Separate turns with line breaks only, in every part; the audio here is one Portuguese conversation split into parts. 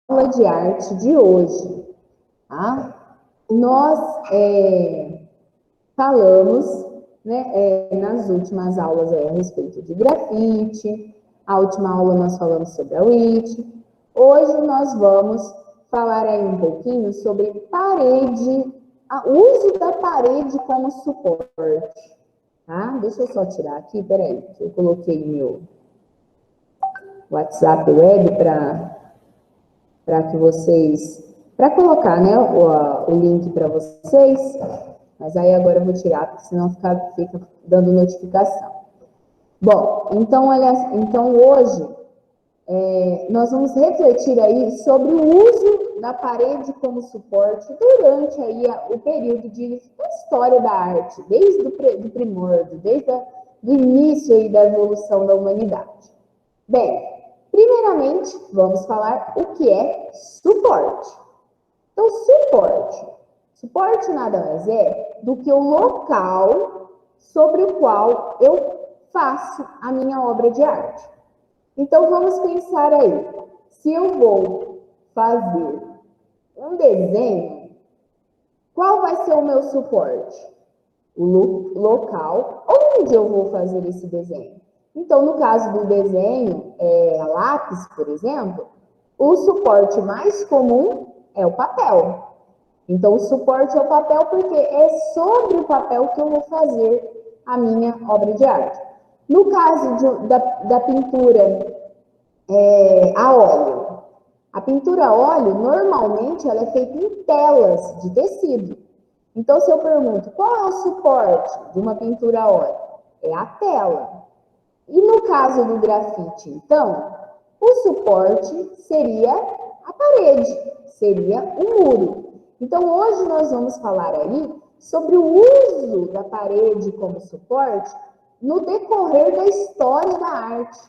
aula de arte de hoje, tá? Nós falamos, né, nas últimas aulas a respeito de grafite, a última aula nós falamos sobre a WIT, hoje nós vamos falar aí um pouquinho sobre parede, o uso da parede como suporte, tá? Deixa eu só tirar aqui, peraí, que eu coloquei meu WhatsApp web para que vocês, para colocar, né, o link para vocês, mas aí agora eu vou tirar, porque senão fica dando notificação. Bom, então, então hoje nós vamos refletir aí sobre o uso da parede como suporte durante aí o período da história da arte, desde do primórdio, desde do início aí da evolução da humanidade. Bem, primeiramente, vamos falar o que é suporte. Então, suporte nada mais é do que o local sobre o qual eu faço a minha obra de arte. Então, vamos pensar aí, se eu vou fazer um desenho, qual vai ser o meu suporte? O local onde eu vou fazer esse desenho. Então, no caso do desenho, a lápis, por exemplo, o suporte mais comum é o papel. Então, o suporte é o papel porque é sobre o papel que eu vou fazer a minha obra de arte. No caso da pintura a óleo, a pintura a óleo, normalmente, ela é feita em telas de tecido. Então, se eu pergunto, qual é o suporte de uma pintura a óleo? É a tela. E no caso do grafite, então, o suporte seria a parede, seria o muro. Então, hoje nós vamos falar aí sobre o uso da parede como suporte no decorrer da história da arte.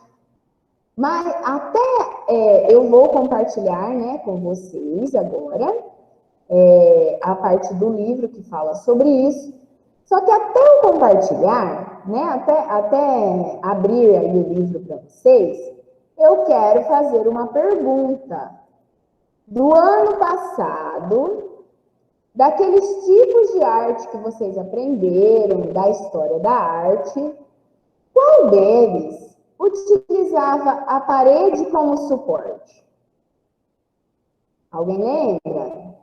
Mas até eu vou compartilhar, né, com vocês agora a parte do livro que fala sobre isso. Só que até eu compartilhar, né, até abrir aí o livro para vocês, eu quero fazer uma pergunta. Do ano passado, daqueles tipos de arte que vocês aprenderam, da história da arte, qual deles utilizava a parede como suporte? Alguém lembra?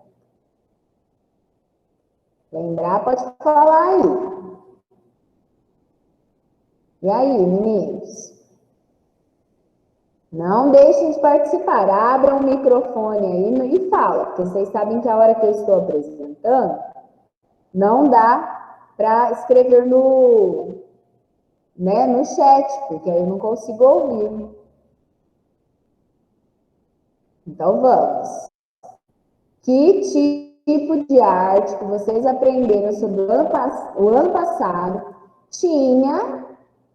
Lembrar, pode falar aí. E aí, meninos? Não deixem de participar, abram o microfone aí e fala, porque vocês sabem que a hora que eu estou apresentando, não dá para escrever no chat, porque aí eu não consigo ouvir. Então vamos. Que tipo de arte que vocês aprenderam sobre o ano passado tinha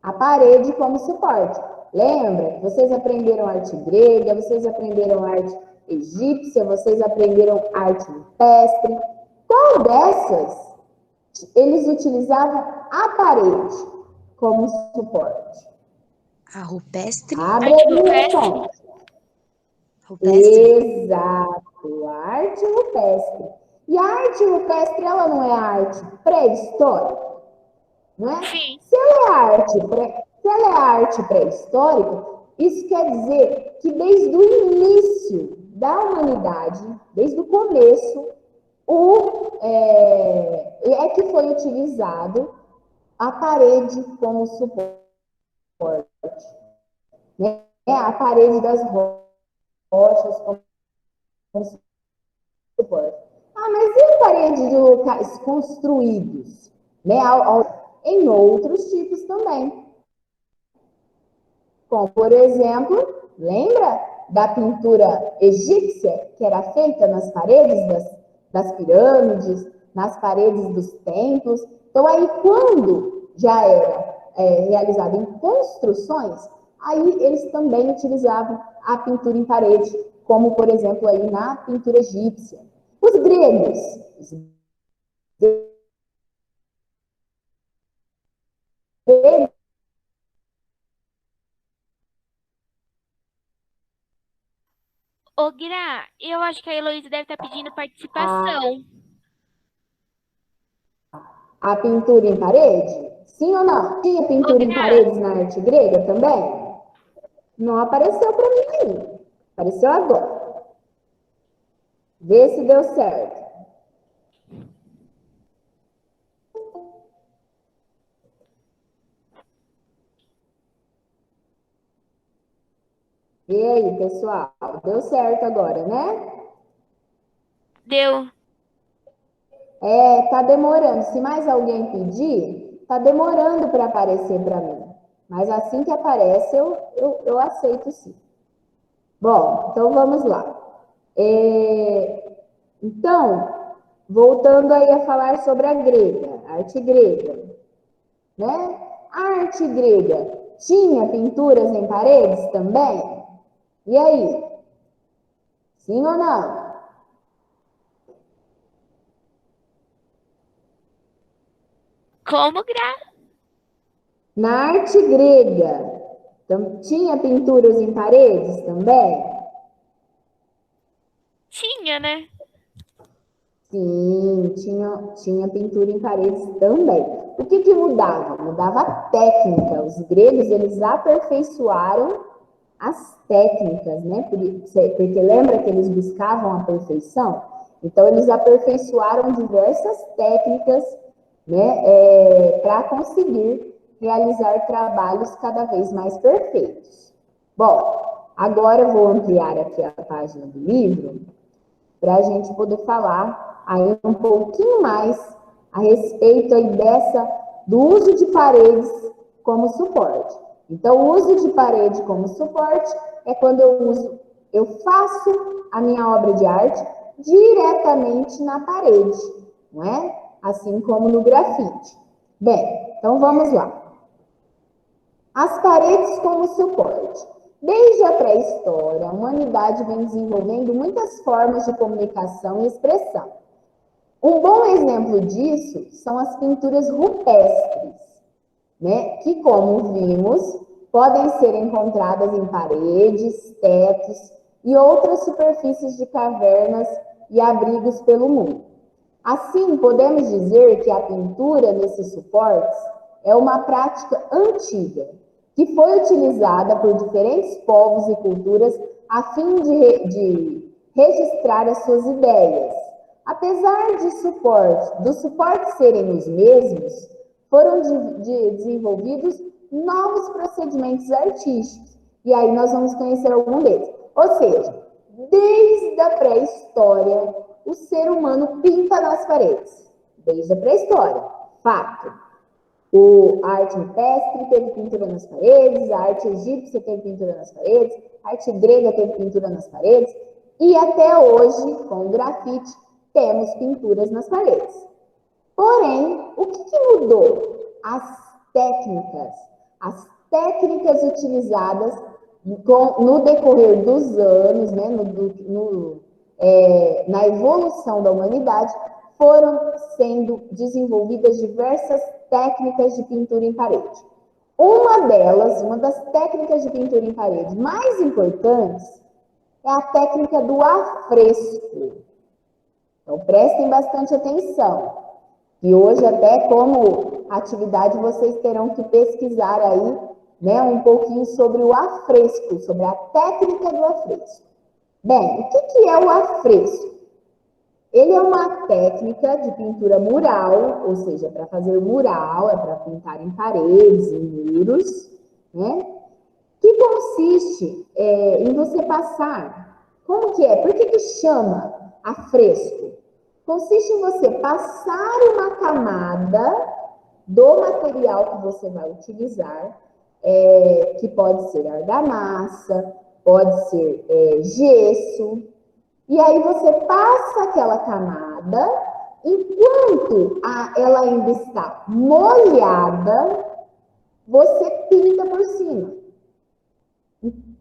a parede como suporte? Lembra? Vocês aprenderam arte grega, vocês aprenderam arte egípcia, vocês aprenderam arte rupestre. Qual dessas eles utilizavam a parede como suporte?
A rupestre?
Abre aí e responde.
Rupestre?
Exato, a arte rupestre. E a arte rupestre, ela não é arte pré-histórica, não é?
Sim.
Se ela é arte pré-histórica, isso quer dizer que desde o início da humanidade, desde o começo, é que foi utilizado a parede como suporte, né? A parede das rochas como suporte. Ah, mas e a parede de locais construídos? Né? Em outros tipos também. Como, por exemplo, lembra da pintura egípcia, que era feita nas paredes das pirâmides, nas paredes dos templos? Então, aí, quando já era realizado em construções, aí eles também utilizavam a pintura em parede, como, por exemplo, aí na pintura egípcia. Os gregos,
Ô, Gra, eu acho que a Heloísa deve estar pedindo
A,
participação.
a pintura em parede? Sim ou não? Tinha
Ô,
pintura em
Gra,
paredes na arte grega também? Não apareceu para mim ainda. Apareceu agora. Vê se deu certo. E aí, pessoal? Deu certo agora, né?
deu.
É, tá demorando. Se mais alguém pedir, tá demorando para aparecer para mim. Mas assim que aparece, eu aceito sim. Bom, então vamos lá. Então, voltando aí a falar sobre a grega, a arte grega, né? A arte grega tinha pinturas em paredes também? E aí? Sim ou não?
Como, Gra?
Na arte grega, tinha pinturas em paredes também?
Tinha, né?
Sim, tinha pintura em paredes também. O que que mudava? Mudava a técnica. Os gregos, eles aperfeiçoaram as técnicas, né? Porque lembra que eles buscavam a perfeição? Então, eles aperfeiçoaram diversas técnicas, né? Para conseguir realizar trabalhos cada vez mais perfeitos. Bom, agora eu vou ampliar aqui a página do livro para a gente poder falar aí um pouquinho mais a respeito aí do uso de paredes como suporte. Então, o uso de parede como suporte é quando eu faço a minha obra de arte diretamente na parede, não é? Assim como no grafite. Bem, então vamos lá. As paredes como suporte. Desde a pré-história, a humanidade vem desenvolvendo muitas formas de comunicação e expressão. Um bom exemplo disso são as pinturas rupestres, né? Que, como vimos, podem ser encontradas em paredes, tetos e outras superfícies de cavernas e abrigos pelo mundo. Assim, podemos dizer que a pintura nesses suportes é uma prática antiga, que foi utilizada por diferentes povos e culturas a fim de registrar as suas ideias. Apesar dos suportes serem os mesmos, foram desenvolvidos novos procedimentos artísticos. E aí nós vamos conhecer algum deles. Ou seja, desde a pré-história, o ser humano pinta nas paredes. Desde a pré-história. Fato. A arte rupestre teve pintura nas paredes, a arte egípcia teve pintura nas paredes, a arte grega teve pintura nas paredes, e até hoje, com o grafite, temos pinturas nas paredes. Porém, o que mudou? Técnicas. As técnicas utilizadas no decorrer dos anos, né, na evolução da humanidade, foram sendo desenvolvidas diversas técnicas de pintura em parede. Uma das técnicas de pintura em parede mais importantes é a técnica do afresco. Então, prestem bastante atenção. E hoje, até como atividade, vocês terão que pesquisar aí, né, um pouquinho sobre o afresco, sobre a técnica do afresco. Bem, o que é o afresco? Ele é uma técnica de pintura mural, ou seja, para fazer mural, é para pintar em paredes, em muros, né? Que consiste em você passar. Como que é? Por que chama afresco? Consiste em você passar uma camada do material que você vai utilizar, que pode ser argamassa, pode ser gesso, e aí você passa aquela camada, enquanto ela ainda está molhada, você pinta por cima.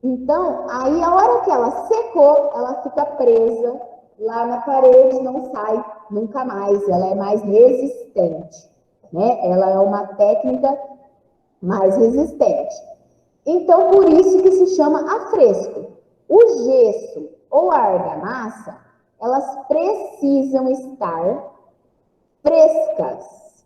Então, aí a hora que ela secou, ela fica presa lá na parede, não sai nunca mais, ela é mais resistente, né? Ela é uma técnica mais resistente. Então, por isso que se chama afresco. O gesso ou a argamassa, elas precisam estar frescas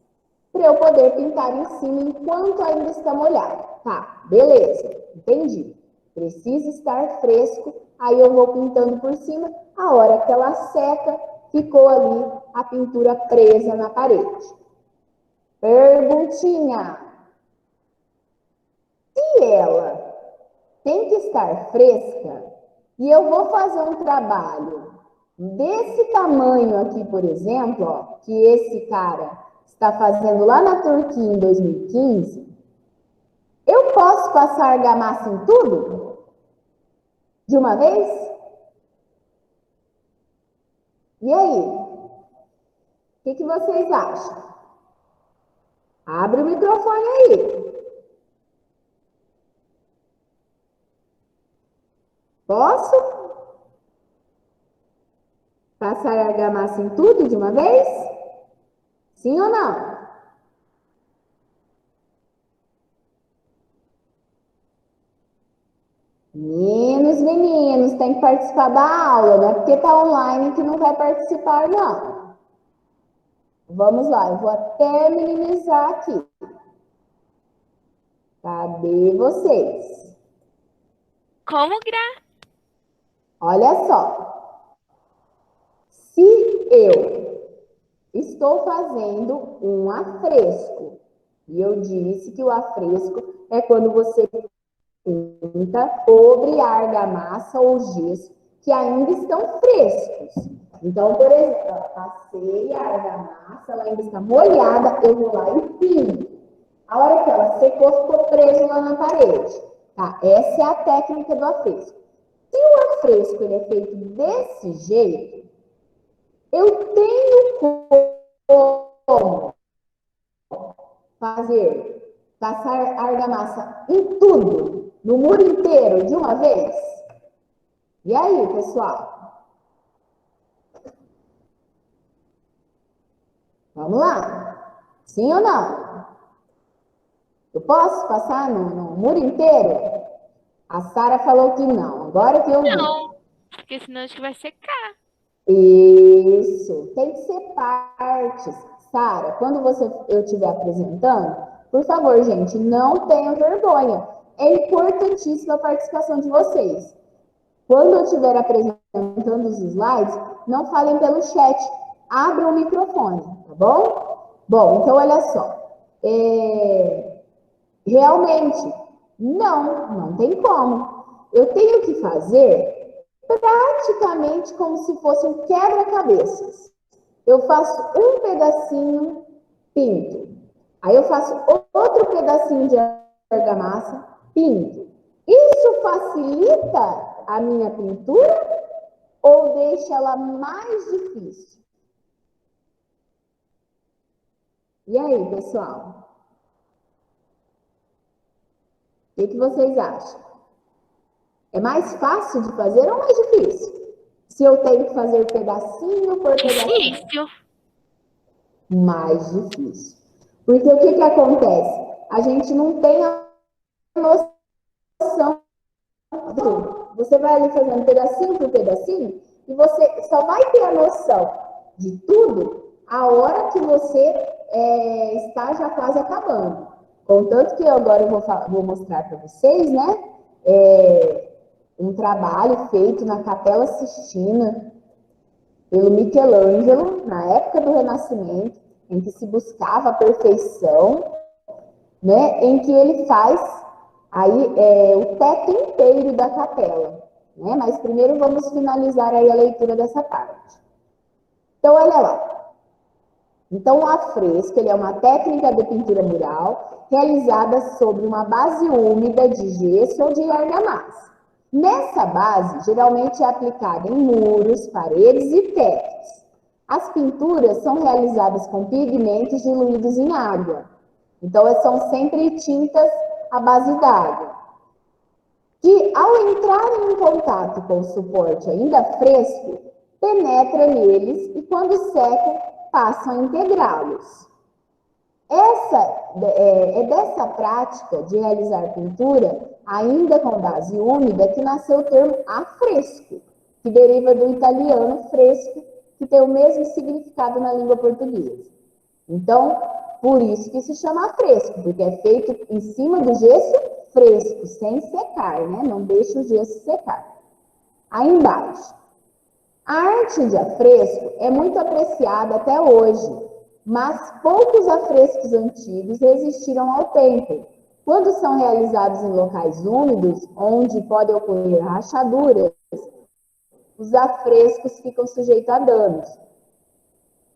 para eu poder pintar em cima enquanto ainda está molhado. Tá, beleza, entendi. Precisa estar fresco, aí eu vou pintando por cima. A hora que ela seca, ficou ali a pintura presa na parede. Perguntinha. Se ela tem que estar fresca e eu vou fazer um trabalho desse tamanho aqui, por exemplo, ó, que esse cara está fazendo lá na Turquia em 2015, eu posso passar argamassa em tudo? De uma vez? E aí? O que vocês acham? Abre o microfone aí. Posso passar argamassa em tudo de uma vez? Sim ou não? Meninos, tem que participar da aula, não é porque tá online que não vai participar, não. Vamos lá, eu vou até minimizar aqui. Cadê vocês?
Como, Gra?
Olha só. Se eu estou fazendo um afresco, e eu disse que o afresco é quando você pinta sobre a argamassa ou gesso que ainda estão frescos. Então, por exemplo, passei a argamassa, ela ainda está molhada, eu vou lá e pinto. A hora que ela secou, ficou preso lá na parede. Tá? Essa é a técnica do afresco. Se o afresco ele é feito desse jeito, eu tenho como passar argamassa em tudo, no muro inteiro, de uma vez? E aí, pessoal? Vamos lá? Sim ou não? Eu posso passar no muro inteiro? A Sara falou que não. Agora que eu vi.
Não, porque senão acho que vai secar.
Isso. Tem que ser partes. Sara, quando eu estiver apresentando, por favor, gente, não tenham vergonha. É importantíssima a participação de vocês. Quando eu estiver apresentando os slides, não falem pelo chat. Abram o microfone, tá bom? Bom, então olha só. Realmente, não tem como. Eu tenho que fazer praticamente como se fosse um quebra-cabeças. Eu faço um pedacinho, pinto. Aí eu faço outro pedacinho de argamassa, pinto. Isso facilita a minha pintura ou deixa ela mais difícil? E aí, pessoal? O que vocês acham? É mais fácil de fazer ou mais difícil? Se eu tenho que fazer pedacinho por pedacinho?
Difícil.
Mais difícil. Porque o que acontece? A gente não tem a noção. Você vai ali fazendo pedacinho por pedacinho e você só vai ter a noção de tudo a hora que você está já quase acabando. Contanto que agora eu vou mostrar para vocês, né? Um trabalho feito na Capela Sistina pelo Michelangelo, na época do Renascimento, em que se buscava a perfeição, né? Em que ele faz aí o teto inteiro da capela, né? Mas primeiro vamos finalizar aí a leitura dessa parte. Então, olha lá. Então, o afresco, ele é uma técnica de pintura mural realizada sobre uma base úmida de gesso ou de argamassa. Nessa base, geralmente é aplicada em muros, paredes e tetos. As pinturas são realizadas com pigmentos diluídos em água. Então, são sempre tintas à base d'água, que ao entrarem em contato com o suporte ainda fresco, penetra neles e quando secam, passam a integrá-los. É dessa prática de realizar pintura, ainda com base úmida, que nasceu o termo afresco. que deriva do italiano fresco, que tem o mesmo significado na língua portuguesa. Então, por isso que se chama fresco, porque é feito em cima do gesso fresco, sem secar, né? Não deixa o gesso secar. Aí embaixo. A arte de afresco é muito apreciada até hoje, mas poucos afrescos antigos resistiram ao tempo. Quando são realizados em locais úmidos, onde podem ocorrer rachaduras, os afrescos ficam sujeitos a danos.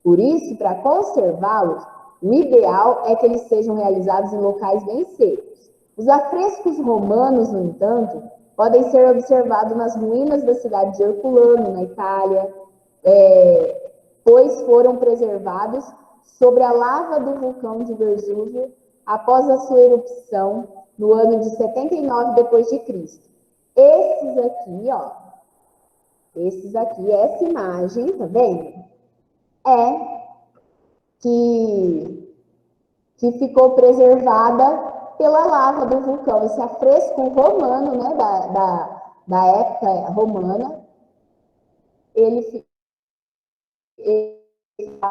Por isso, para conservá-los, o ideal é que eles sejam realizados em locais bem secos. Os afrescos romanos, no entanto, podem ser observados nas ruínas da cidade de Herculano, na Itália, pois foram preservados sobre a lava do vulcão de Vesúvio após a sua erupção no ano de 79 d.C. Esses aqui, essa imagem, tá vendo? Que ficou preservada pela lava do vulcão. Esse afresco romano, né, da época romana, ele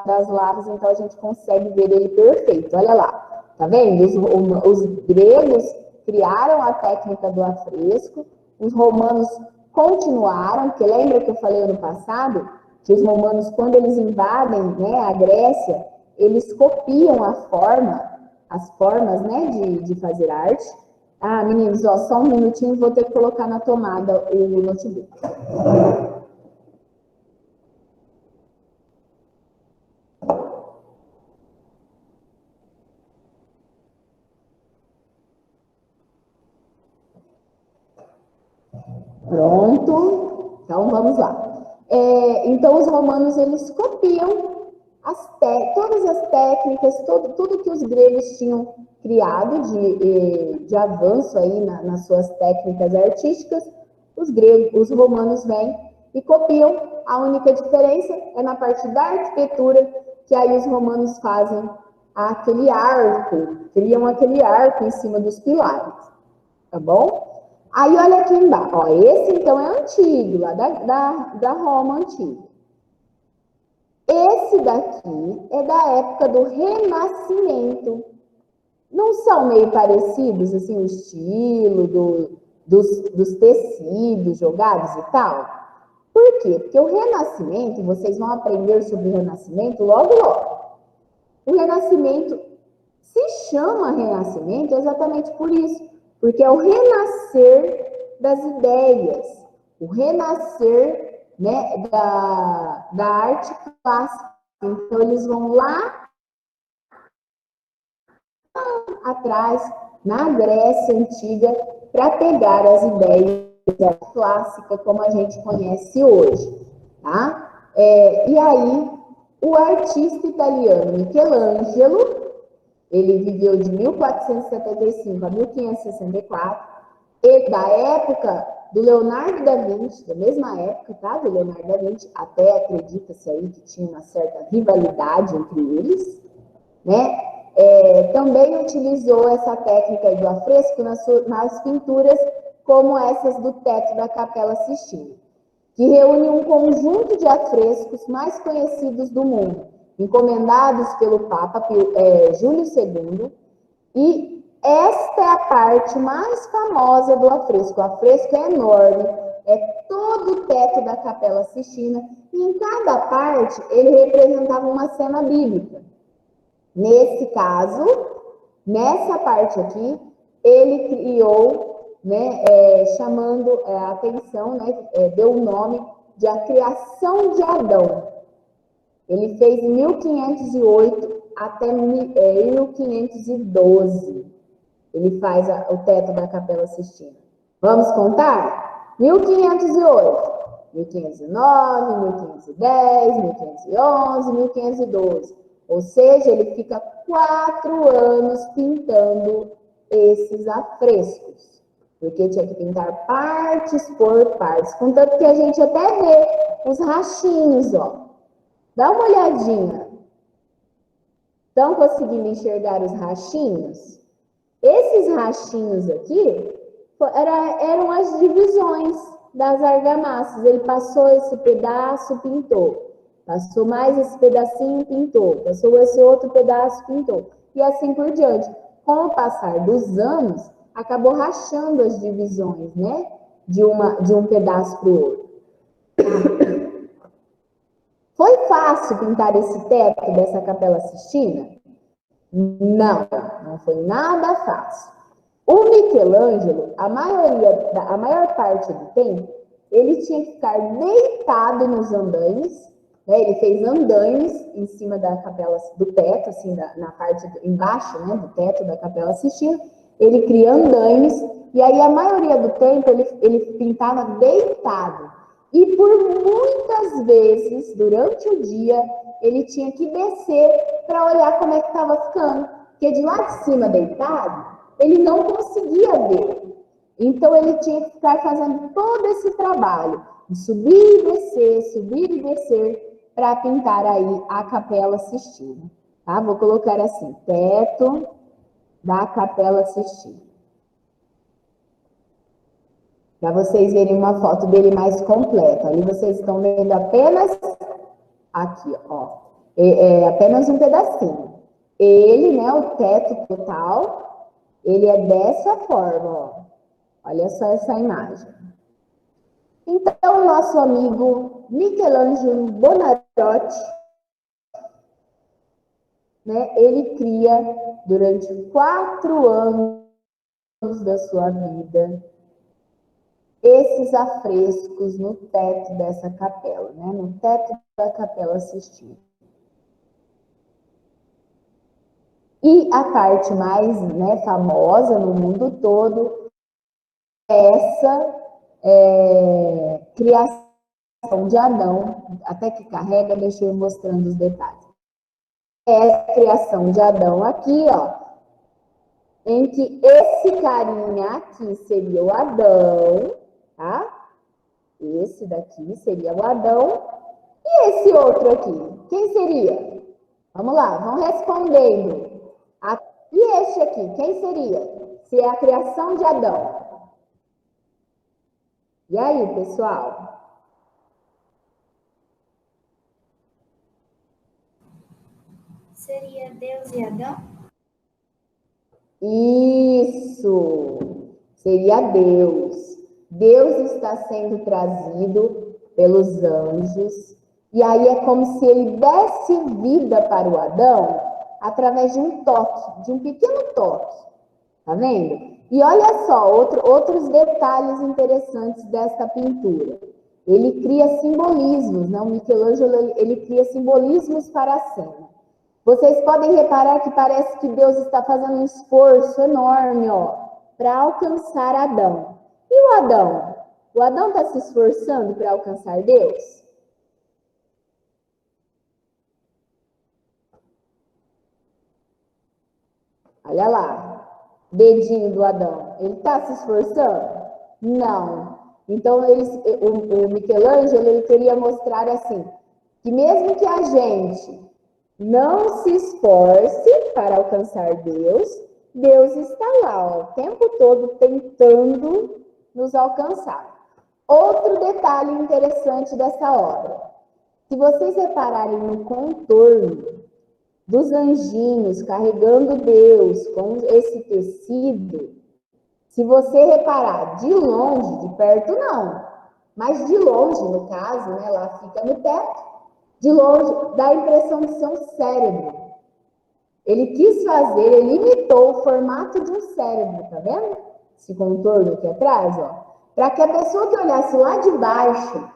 das lavas, então a gente consegue ver ele perfeito. Olha lá, tá vendo? Os gregos criaram a técnica do afresco, os romanos continuaram, porque lembra que eu falei ano passado, que os romanos, quando eles invadem, né, a Grécia, eles copiam as formas, né, de fazer arte. Ah, meninos, ó, só um minutinho, vou ter que colocar na tomada o notebook. Pronto, então vamos lá. Então os romanos, eles copiam todas as técnicas, tudo que os gregos tinham criado de avanço aí nas suas técnicas artísticas, os romanos vêm e copiam. A única diferença é na parte da arquitetura, que aí os romanos fazem aquele arco, criam aquele arco em cima dos pilares, tá bom? Aí, olha aqui embaixo, ó, esse então é antigo, lá da Roma antiga. Esse daqui é da época do Renascimento. Não são meio parecidos, assim, o estilo dos tecidos jogados e tal? Por quê? Porque o Renascimento, vocês vão aprender sobre o Renascimento logo, logo. O Renascimento se chama Renascimento exatamente por isso. Porque é o renascer das ideias, o renascer, né, da arte clássica. Então, eles vão lá atrás, na Grécia Antiga, para pegar as ideias da arte clássica como a gente conhece hoje. Tá? E aí, o artista italiano Michelangelo, ele viveu de 1475 a 1564, e da época do Leonardo da Vinci, da mesma época, tá? Do Leonardo da Vinci, até acredita-se aí que tinha uma certa rivalidade entre eles, né? Também utilizou essa técnica do afresco nas pinturas como essas do teto da Capela Sistina, que reúne um conjunto de afrescos mais conhecidos do mundo, encomendados pelo Papa Júlio II, e esta é a parte mais famosa do afresco. O afresco é enorme, é todo o teto da Capela Sistina, e em cada parte ele representava uma cena bíblica. Nesse caso, nessa parte aqui, ele criou, né, chamando a atenção, né, deu o nome de A Criação de Adão. Ele fez em 1508 até 1512. Ele faz o teto da Capela Sistina. Vamos contar? 1508, 1509, 1510, 1511, 1512. Ou seja, ele fica 4 anos pintando esses afrescos. Porque tinha que pintar partes por partes. Contanto que a gente até vê os rachinhos, ó. Dá uma olhadinha. Estão conseguindo enxergar os rachinhos? Esses rachinhos aqui eram as divisões. das argamassas. Ele passou esse pedaço, pintou. Passou mais esse pedacinho, pintou. Passou esse outro pedaço, pintou. E assim por diante. Com o passar dos anos, acabou rachando as divisões, né? De um pedaço para o outro. Foi fácil pintar esse teto dessa Capela Sistina? Não, não foi nada fácil. O Michelangelo, a maior parte do tempo, ele tinha que ficar deitado nos andaimes, né? Ele fez andaimes em cima da capela, do teto, assim, na parte embaixo, né, do teto da Capela Sistina. Ele cria andaimes, e aí a maioria do tempo ele pintava deitado. E por muitas vezes, durante o dia, ele tinha que descer para olhar como é que estava ficando. Porque de lá de cima, deitado, ele não conseguia ver. Então, ele tinha que ficar fazendo todo esse trabalho de subir e descer, para pintar aí a Capela Sistina. Tá? Vou colocar assim, teto da Capela Sistina. Para vocês verem uma foto dele mais completa. Ali vocês estão vendo apenas aqui, ó. Apenas um pedacinho. Ele, né, o teto total, ele é dessa forma, ó. Olha só essa imagem. Então, nosso amigo Michelangelo Buonarroti, né, ele cria durante 4 anos da sua vida esses afrescos no teto dessa capela, né, no teto da Capela Sistina. E a parte mais, né, famosa no mundo todo é essa criação de Adão, até que carrega, deixa eu ir mostrando os detalhes. É a criação de Adão aqui, ó, em que esse carinha aqui seria o Adão, tá? Esse daqui seria o Adão. E esse outro aqui, quem seria? Vamos lá, vão respondendo. E este aqui, quem seria? Se é a criação de Adão. E aí, pessoal?
Seria Deus e Adão?
Isso! Seria Deus. Deus está sendo trazido pelos anjos. E aí é como se ele desse vida para o Adão através de um toque, de um pequeno toque. Tá vendo? E olha só, outros detalhes interessantes desta pintura. Ele cria simbolismos, né? O Michelangelo, ele cria simbolismos para a cena. Vocês podem reparar que parece que Deus está fazendo um esforço enorme, ó, para alcançar Adão. E o Adão? O Adão está se esforçando para alcançar Deus? Olha lá, dedinho do Adão. Ele está se esforçando? Não. Então, o Michelangelo, ele queria mostrar assim, que mesmo que a gente não se esforce para alcançar Deus, Deus está lá, ó, o tempo todo tentando nos alcançar. Outro detalhe interessante dessa obra. Se vocês repararem no contorno dos anjinhos carregando Deus com esse tecido, se você reparar de longe, de perto não, mas de longe, no caso, né, lá fica no teto, de longe dá a impressão de ser um cérebro. Ele quis fazer, ele imitou o formato de um cérebro, tá vendo? Esse contorno aqui atrás, ó. Para que a pessoa que olhasse lá de baixo,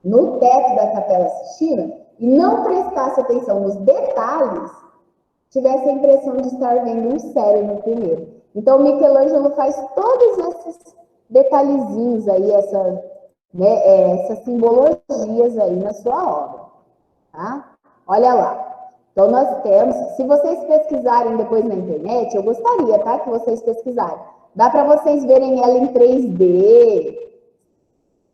no teto da Capela Sistina, e não prestasse atenção nos detalhes, tivesse a impressão de estar vendo um cérebro primeiro. Então, o Michelangelo faz todos esses detalhezinhos aí, essas simbologias aí na sua obra, tá? Olha lá. Então, nós temos, se vocês pesquisarem depois na internet, eu gostaria, tá, que vocês pesquisarem. Dá para vocês verem ela em 3D,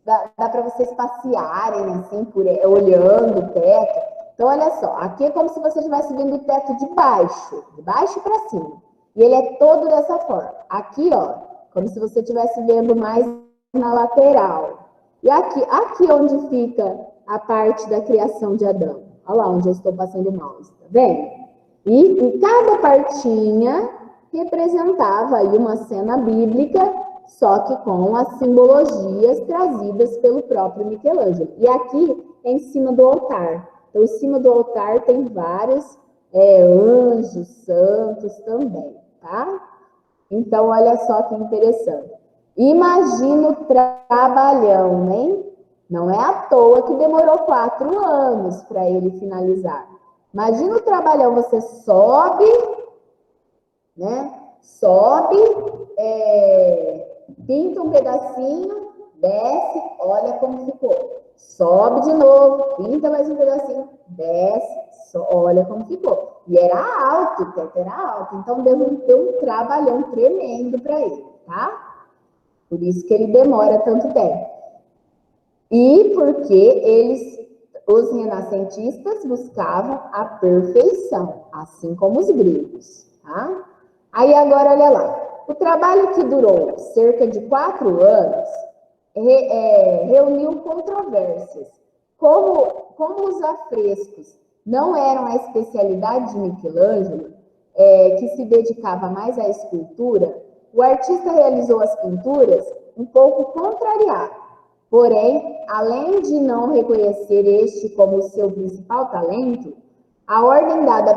dá para vocês passearem, assim, olhando o teto. Então, olha só, aqui é como se você estivesse vendo o teto de baixo para cima. E ele é todo dessa forma. Aqui, ó, como se você estivesse vendo mais na lateral. E aqui onde fica a parte da criação de Adão. Olha lá onde eu estou passando o mouse, tá vendo? E em cada partinha representava aí uma cena bíblica, só que com as simbologias trazidas pelo próprio Michelangelo. E aqui é em cima do altar. Então, em cima do altar tem vários anjos, santos também, tá? Então, olha só que interessante. Imagina o trabalhão, né? Não é à toa que demorou 4 anos para ele finalizar. Imagina o trabalhão, você sobe, né? Sobe, pinta um pedacinho, desce, olha como ficou. Sobe de novo, pinta mais um pedacinho, desce, olha como ficou. E era alto, o teto era alto, então deu um trabalhão tremendo para ele, tá? Por isso que ele demora tanto tempo. E porque os renascentistas buscavam a perfeição, assim como os gregos, tá? Aí agora, olha lá, o trabalho que durou cerca de 4 anos reuniu controvérsias. Como os afrescos não eram a especialidade de Michelangelo, que se dedicava mais à escultura, o artista realizou as pinturas um pouco contrariado. Porém, além de não reconhecer este como seu principal talento, a ordem dada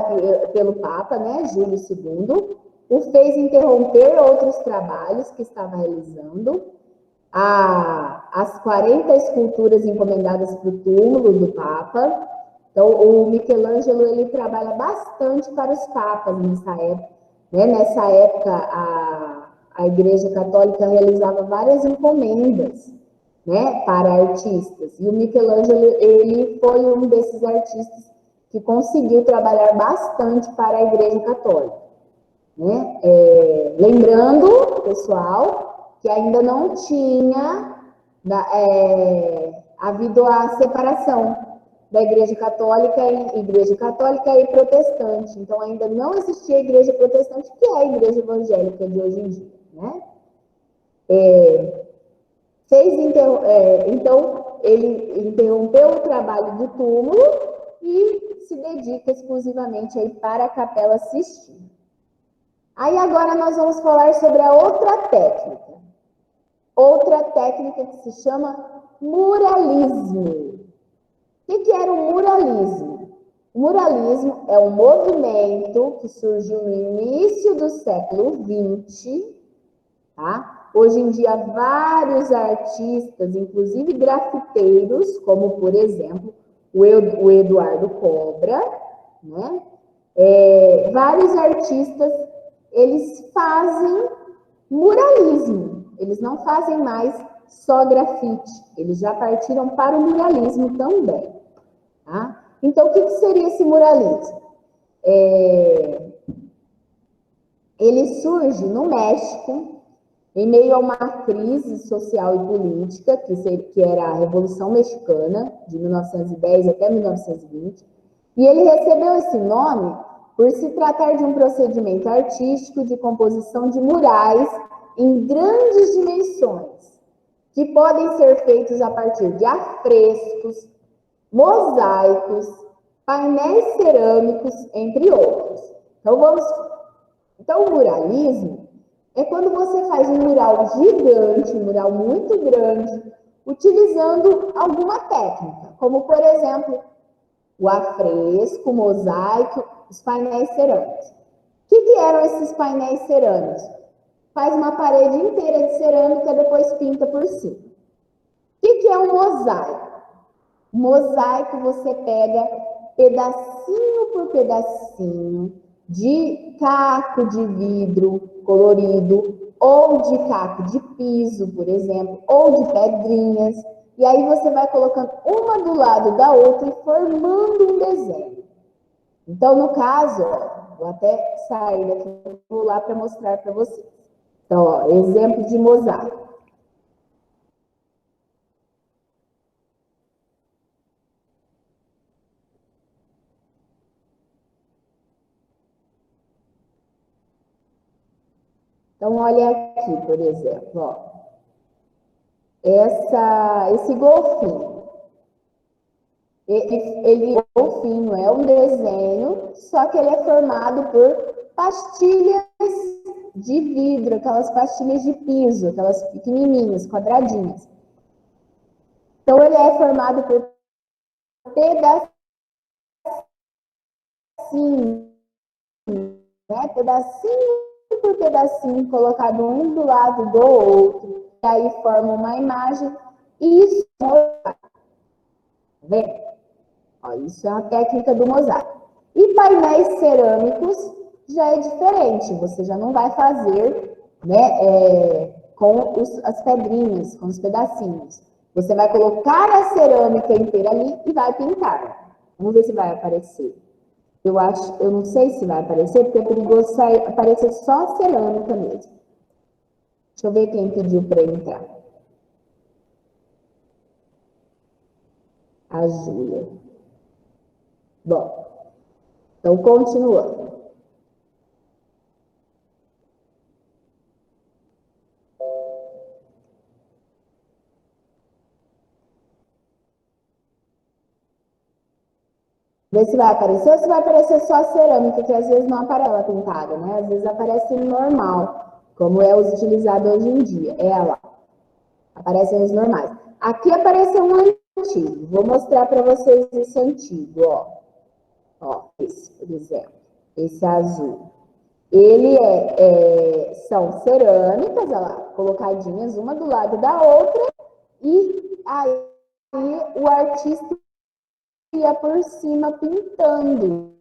pelo Papa, né, Júlio II, o fez interromper outros trabalhos que estava realizando. As 40 esculturas encomendadas para o túmulo do Papa. Então, o Michelangelo ele trabalha bastante para os papas nessa época. Né? Nessa época, a Igreja Católica realizava várias encomendas, né, para artistas. E o Michelangelo ele foi um desses artistas que conseguiu trabalhar bastante para a Igreja Católica. Né? Lembrando, pessoal, que ainda não tinha havido a separação da Igreja Católica e Protestante. Então, ainda não existia a Igreja Protestante, que é a Igreja Evangélica de hoje em dia. Né? Então, ele interrompeu o trabalho do túmulo e se dedica exclusivamente aí para a Capela Sistina. Aí agora nós vamos falar sobre a outra técnica. Outra técnica que se chama muralismo. O que era o muralismo? O muralismo é um movimento que surgiu no início do século XX, tá? Hoje em dia, vários artistas, inclusive grafiteiros, como, por exemplo, o Eduardo Cobra, né? Vários artistas, eles fazem muralismo. Eles não fazem mais só grafite. Eles já partiram para o muralismo também. Tá? Então, o que seria esse muralismo? Ele surge no México, em meio a uma crise social e política, que era a Revolução Mexicana, de 1910 até 1920, e ele recebeu esse nome por se tratar de um procedimento artístico de composição de murais em grandes dimensões, que podem ser feitos a partir de afrescos, mosaicos, painéis cerâmicos, entre outros. Então, o muralismo é quando você faz um mural gigante, um mural muito grande, utilizando alguma técnica, como, por exemplo, o afresco, o mosaico, os painéis cerâmicos. O que eram esses painéis cerâmicos? Faz uma parede inteira de cerâmica, depois pinta por cima. O que é um mosaico? Mosaico você pega pedacinho por pedacinho de caco de vidro colorido, ou de caco de piso, por exemplo, ou de pedrinhas, e aí você vai colocando uma do lado da outra e formando um desenho. Então, no caso, ó, vou até sair daqui, vou lá para mostrar para vocês. Então, ó, exemplo de mosaico. Então, olha aqui, por exemplo, ó. esse golfinho. O golfinho é um desenho, só que ele é formado por pastilhas de vidro, aquelas pastilhas de piso, aquelas pequenininhas, quadradinhas. Então, ele é formado por pedacinho, né? Pedacinho por pedacinho, colocado um do lado do outro, e aí forma uma imagem, e isso, tá vendo? Ó, isso é uma técnica do mosaico. E painéis cerâmicos já é diferente, você já não vai fazer, né, com as pedrinhas, com os pedacinhos. Você vai colocar a cerâmica inteira ali e vai pintar. Vamos ver se vai aparecer. Eu não sei se vai aparecer, porque é perigoso aparecer só a cerâmica mesmo. Deixa eu ver quem pediu para entrar. A Júlia. Bom, então continuando. Ver se vai aparecer ou se vai aparecer só a cerâmica, que às vezes não aparece ela pintada, né? Às vezes aparece normal, como é utilizado hoje em dia. Ela aparecem os normais. Aqui apareceu um antigo. Vou mostrar para vocês esse antigo, ó. Ó, esse, por exemplo. Esse azul. Ele são cerâmicas, ó lá, colocadinhas uma do lado da outra, e aí o artista ia por cima pintando.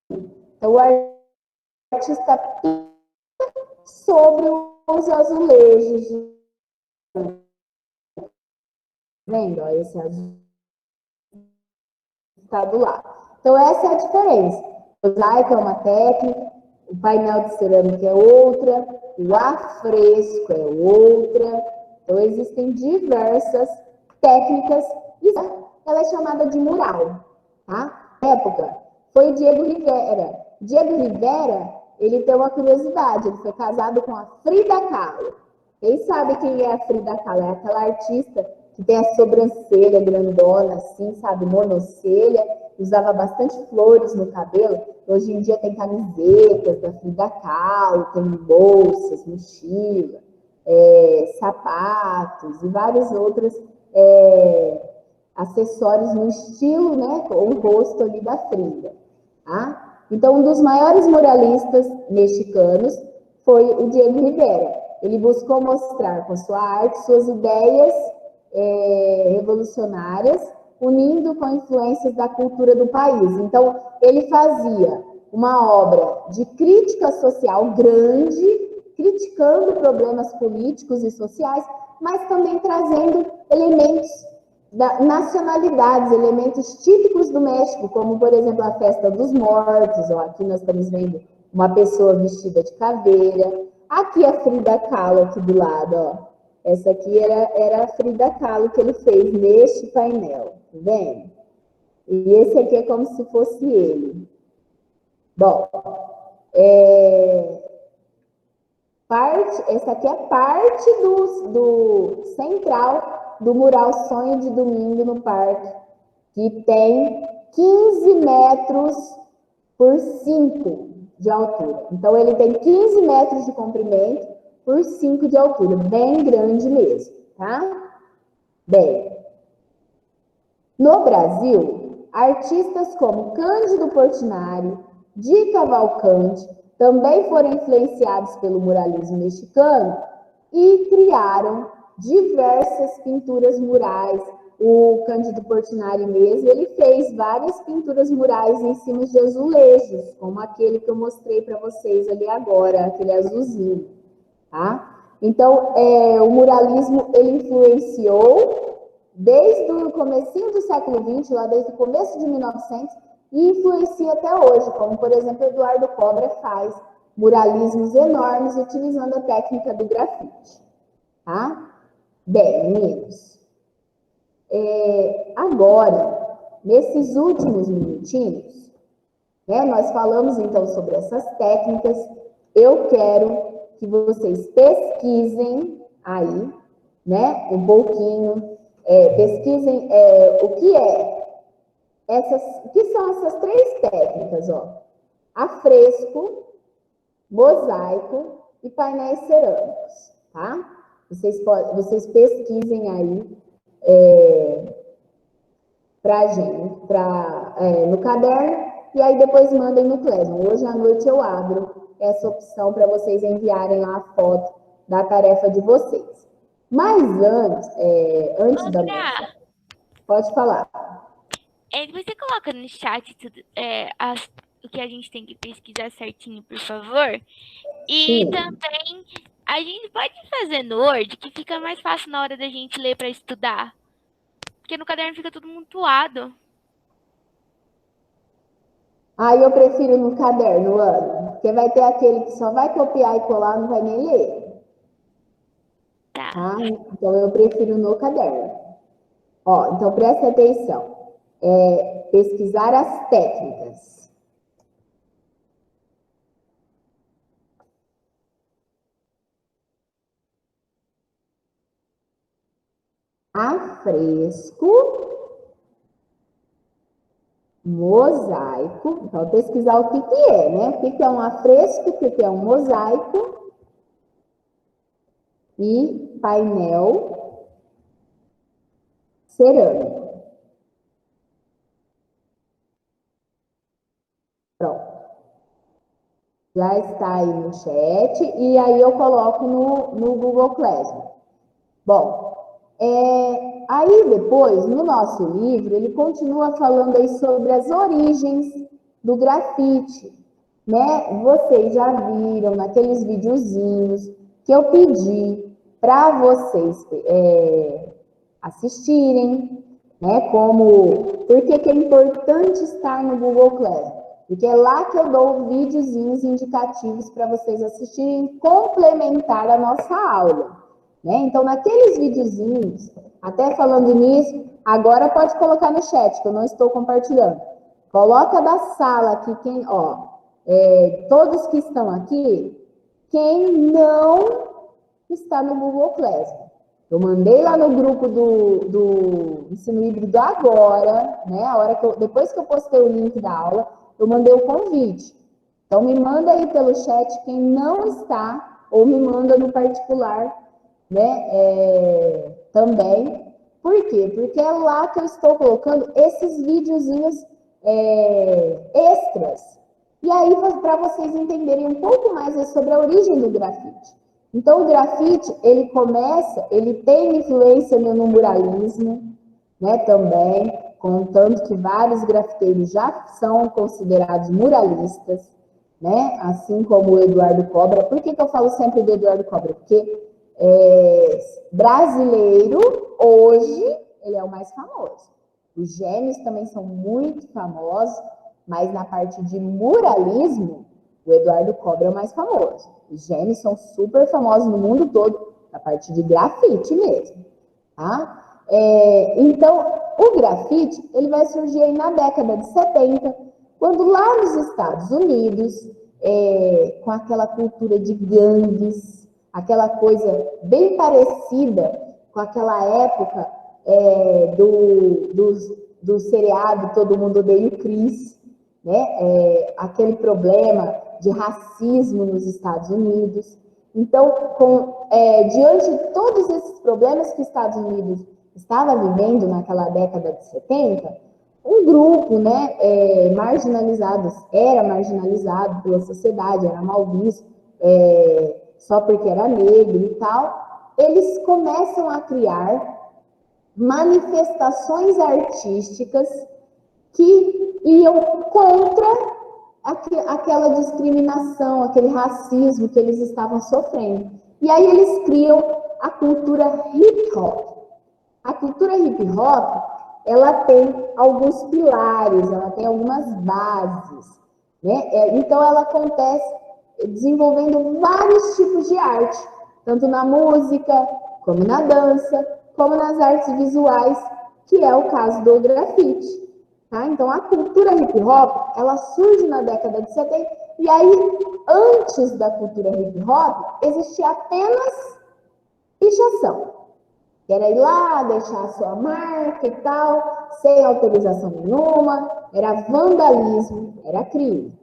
Então, o artista pinta sobre os azulejos. Vendo? Ó, esse azul está do lado. Então, essa é a diferença. O mosaico é uma técnica, o painel de cerâmica é outra, o afresco é outra. Então, existem diversas técnicas e ela é chamada de mural. Tá? Na época, foi o Diego Rivera. Diego Rivera, ele tem uma curiosidade, ele foi casado com a Frida Kahlo. Quem sabe quem é a Frida Kahlo? É aquela artista que tem a sobrancelha grandona, assim, sabe, monocelha, usava bastante flores no cabelo. Hoje em dia tem camisetas da Frida Kahlo, tem bolsas, mochila, sapatos e vários outros acessórios no estilo, né, com o rosto ali da Frida. Tá? Então, um dos maiores muralistas mexicanos foi o Diego Rivera. Ele buscou mostrar com sua arte suas ideias revolucionárias, unindo com influências da cultura do país. Então, ele fazia uma obra de crítica social grande, criticando problemas políticos e sociais, mas também trazendo elementos nacionalidades, elementos típicos do México, como, por exemplo, a festa dos mortos. Ó, aqui nós estamos vendo uma pessoa vestida de caveira. Aqui a Frida Kahlo, aqui do lado, ó. Essa aqui era a Frida Kahlo que ele fez neste painel, tá vendo? E esse aqui é como se fosse ele. Bom, essa aqui é parte do central do mural Sonho de Domingo no Parque, que tem 15 metros por 5 de altura. Então, ele tem 15 metros de comprimento por 5 de altura, bem grande mesmo, tá? Bem, no Brasil, artistas como Cândido Portinari, Di Cavalcanti, também foram influenciados pelo muralismo mexicano e criaram diversas pinturas murais. O Cândido Portinari mesmo, ele fez várias pinturas murais em cima de azulejos, como aquele que eu mostrei para vocês ali agora, aquele azulzinho, tá? Então, o muralismo, ele influenciou desde o comecinho do século XX, lá desde o começo de 1900, e influencia até hoje, como, por exemplo, Eduardo Cobra faz muralismos enormes utilizando a técnica do grafite, tá? Bem, meninos, agora, nesses últimos minutinhos, né, nós falamos então sobre essas técnicas. Eu quero que vocês pesquisem aí né? Um pouquinho. Pesquisem o que são essas 3 técnicas, ó. Afresco, mosaico e painéis cerâmicos, tá? Vocês pesquisem aí pra gente, no caderno, e aí depois mandem no Classroom. Hoje à noite eu abro essa opção para vocês enviarem lá a foto da tarefa de vocês. Mas antes da moça, pode falar.
Você coloca no chat o que a gente tem que pesquisar certinho, por favor? E
Sim.
também a gente pode fazer no Word, que fica mais fácil na hora da gente ler para estudar. Porque no caderno fica tudo mutuado.
Aí eu prefiro no caderno, Ana, porque vai ter aquele que só vai copiar e colar, não vai nem ler.
Tá.
Então eu prefiro no caderno. Ó, então preste atenção. Pesquisar as técnicas. Afresco, mosaico. Então, pesquisar o que é, né? O que é um afresco, o que é um mosaico e painel cerâmico. Pronto. Já está aí no chat e aí eu coloco no Google Classroom. Bom, aí depois, no nosso livro, ele continua falando aí sobre as origens do grafite, né? Vocês já viram naqueles videozinhos que eu pedi para vocês assistirem, né? Por que é importante estar no Google Classroom? Porque é lá que eu dou videozinhos indicativos para vocês assistirem e complementar a nossa aula. Né? Então, naqueles videozinhos, até falando nisso, agora pode colocar no chat, que eu não estou compartilhando. Coloca da sala aqui, todos que estão aqui, quem não está no Google Classroom. Eu mandei lá no grupo do ensino híbrido agora, né? Depois que eu postei o link da aula, eu mandei o convite. Então, me manda aí pelo chat quem não está, ou me manda no particular, né, também. Por quê? Porque é lá que eu estou colocando esses videozinhos extras. E aí, para vocês entenderem um pouco mais sobre a origem do grafite. Então, o grafite, ele tem influência no muralismo, né, também, contanto que vários grafiteiros já são considerados muralistas, né, assim como o Eduardo Cobra. Por que eu falo sempre do Eduardo Cobra? Porque brasileiro, hoje, ele é o mais famoso. Os gêmeos também são muito famosos, mas na parte de muralismo, o Eduardo Cobra é o mais famoso. Os gêmeos são super famosos no mundo todo, na parte de grafite mesmo. Tá? Então, o grafite, ele vai surgir aí na década de 70, quando lá nos Estados Unidos, com aquela cultura de gangues, aquela coisa bem parecida com aquela época do seriado Todo Mundo Odeia o Chris, né? Aquele problema de racismo nos Estados Unidos. Então, diante de todos esses problemas que os Estados Unidos estava vivendo naquela década de 70, um grupo, né, era marginalizado pela sociedade, era mal visto, só porque era negro e tal, eles começam a criar manifestações artísticas que iam contra aquela discriminação, aquele racismo que eles estavam sofrendo. E aí eles criam a cultura hip-hop. A cultura hip-hop, ela tem alguns pilares, ela tem algumas bases, né? Então ela acontece desenvolvendo vários tipos de arte, tanto na música, como na dança, como nas artes visuais, que é o caso do grafite. Tá? Então, a cultura hip-hop, ela surge na década de 70, e aí, antes da cultura hip-hop, existia apenas pichação. que era ir lá, deixar a sua marca e tal, sem autorização nenhuma, era vandalismo, era crime.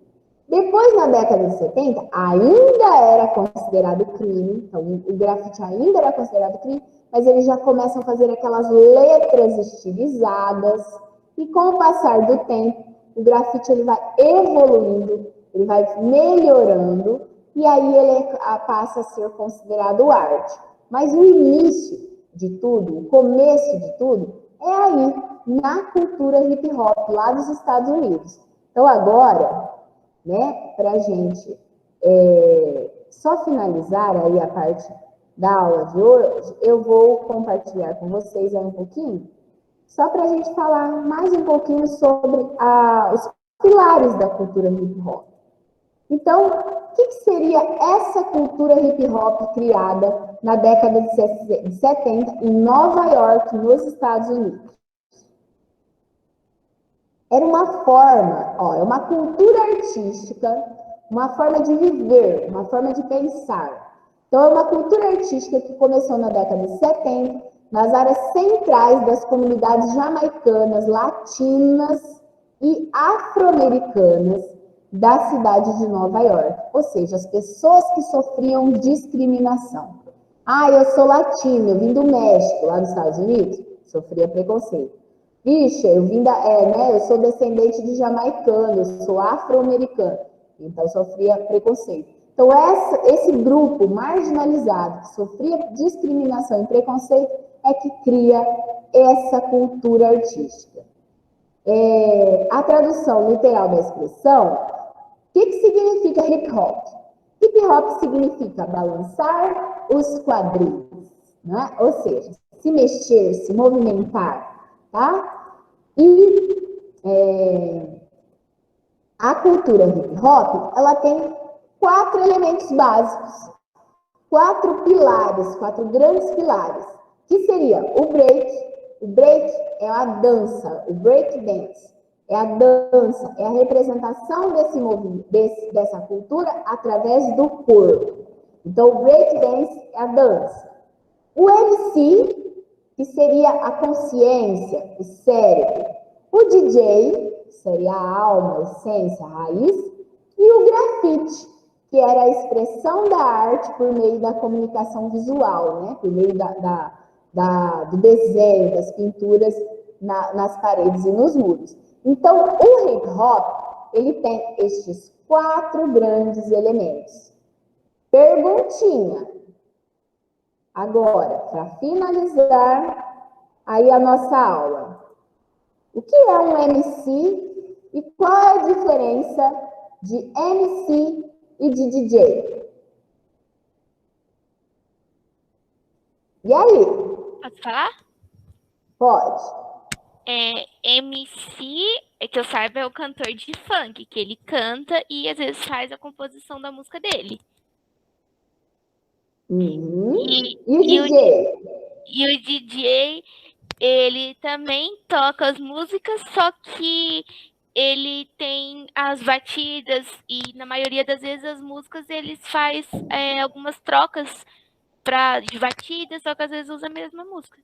Depois, na década de 70, ainda era considerado crime, então o grafite ainda era considerado crime, mas eles já começam a fazer aquelas letras estilizadas, e com o passar do tempo, o grafite ele vai evoluindo, ele vai melhorando, e aí ele passa a ser considerado arte. Mas o início de tudo, o começo de tudo, é aí, na cultura hip hop, lá dos Estados Unidos. Então agora, né, para a gente só finalizar aí a parte da aula de hoje, eu vou compartilhar com vocês aí um pouquinho, só para a gente falar mais um pouquinho sobre os pilares da cultura hip hop. Então, o que seria essa cultura hip hop criada na década de 70 em Nova York, nos Estados Unidos? Era uma forma, é uma cultura artística, uma forma de viver, uma forma de pensar. Então, é uma cultura artística que começou na década de 70, nas áreas centrais das comunidades jamaicanas, latinas e afro-americanas da cidade de Nova York. Ou seja, as pessoas que sofriam discriminação. Eu sou latina, eu vim do México, lá nos Estados Unidos, sofria preconceito. Vixe, eu sou descendente de jamaicano, eu sou afro-americano, então sofria preconceito. Então, esse grupo marginalizado que sofria discriminação e preconceito é que cria essa cultura artística. A tradução literal da expressão, o que significa hip hop? Hip hop significa balançar os quadris, né? Ou seja, se mexer, se movimentar, tá? E a cultura hip hop, ela tem 4 elementos básicos, 4 pilares, 4 grandes pilares, que seria o break. O break é a dança, o break dance é a dança, é a representação desse movimento, dessa cultura através do corpo. Então, o break dance é a dança. O MC, que seria a consciência, o cérebro. O DJ, que seria a alma, a essência, a raiz. E o grafite, que era a expressão da arte por meio da comunicação visual, né? Por meio do desenho, das pinturas nas paredes e nos muros. Então, o hip hop, ele tem estes 4 grandes elementos. Perguntinha. Agora, para finalizar aí a nossa aula. O que é um MC e qual é a diferença de MC e de DJ? E aí?
Posso falar?
Pode.
MC, que eu saiba, é o cantor de funk, que ele canta e às vezes faz a composição da música dele.
Uhum. E o DJ?
E o DJ, ele também toca as músicas, só que ele tem as batidas e na maioria das vezes as músicas eles faz algumas trocas de batidas, só que às vezes usa a mesma música.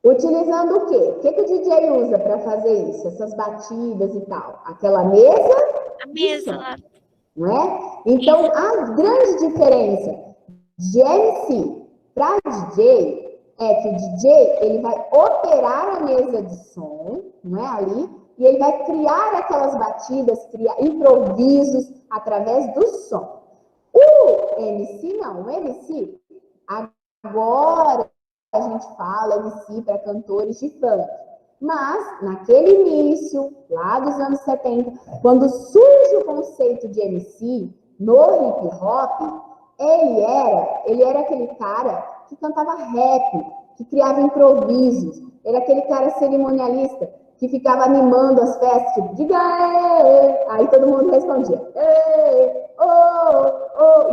Utilizando o quê? O que o DJ usa para fazer isso? Essas batidas e tal? Aquela mesa?
A mesa lá.
Não é? Então, isso. A grande diferença de MC para DJ é que o DJ ele vai operar a mesa de som, não é ali, e ele vai criar aquelas batidas, criar improvisos através do som. O MC não, o MC agora a gente fala MC para cantores de funk. Mas, naquele início, lá dos anos 70, quando surge o conceito de MC no hip hop, ele era aquele cara que cantava rap, que criava improvisos, era aquele cara cerimonialista que ficava animando as festas, tipo, diga aí todo mundo respondia,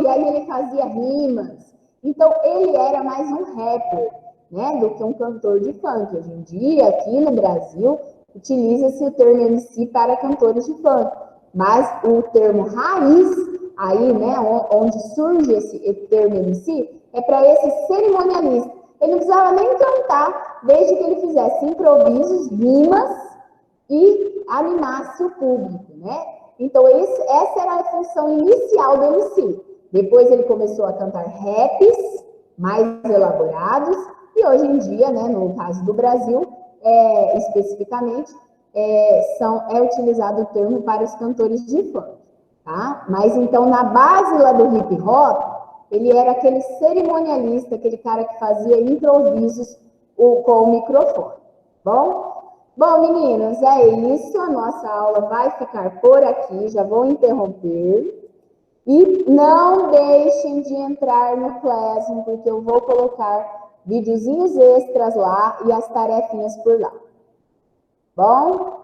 e aí ele fazia rimas. Então, ele era mais um rapper, né, do que um cantor de funk. Hoje em dia, aqui no Brasil, utiliza-se o termo MC para cantores de funk. Mas o termo raiz, aí, né, onde surge esse termo MC, é para esse cerimonialista. Ele não precisa precisava nem cantar, desde que ele fizesse improvisos, rimas e animasse o público, né? Então, essa era a função inicial do MC. Depois ele começou a cantar raps mais elaborados, e hoje em dia, né, no caso do Brasil, especificamente, é utilizado o termo para os cantores de funk, tá? Mas então, na base lá do hip hop, ele era aquele cerimonialista, aquele cara que fazia improvisos com o microfone, bom? Bom, meninos, é isso. A nossa aula vai ficar por aqui. Já vou interromper. E não deixem de entrar no Classroom, porque eu vou colocar videozinhos extras lá e as tarefinhas por lá. Bom?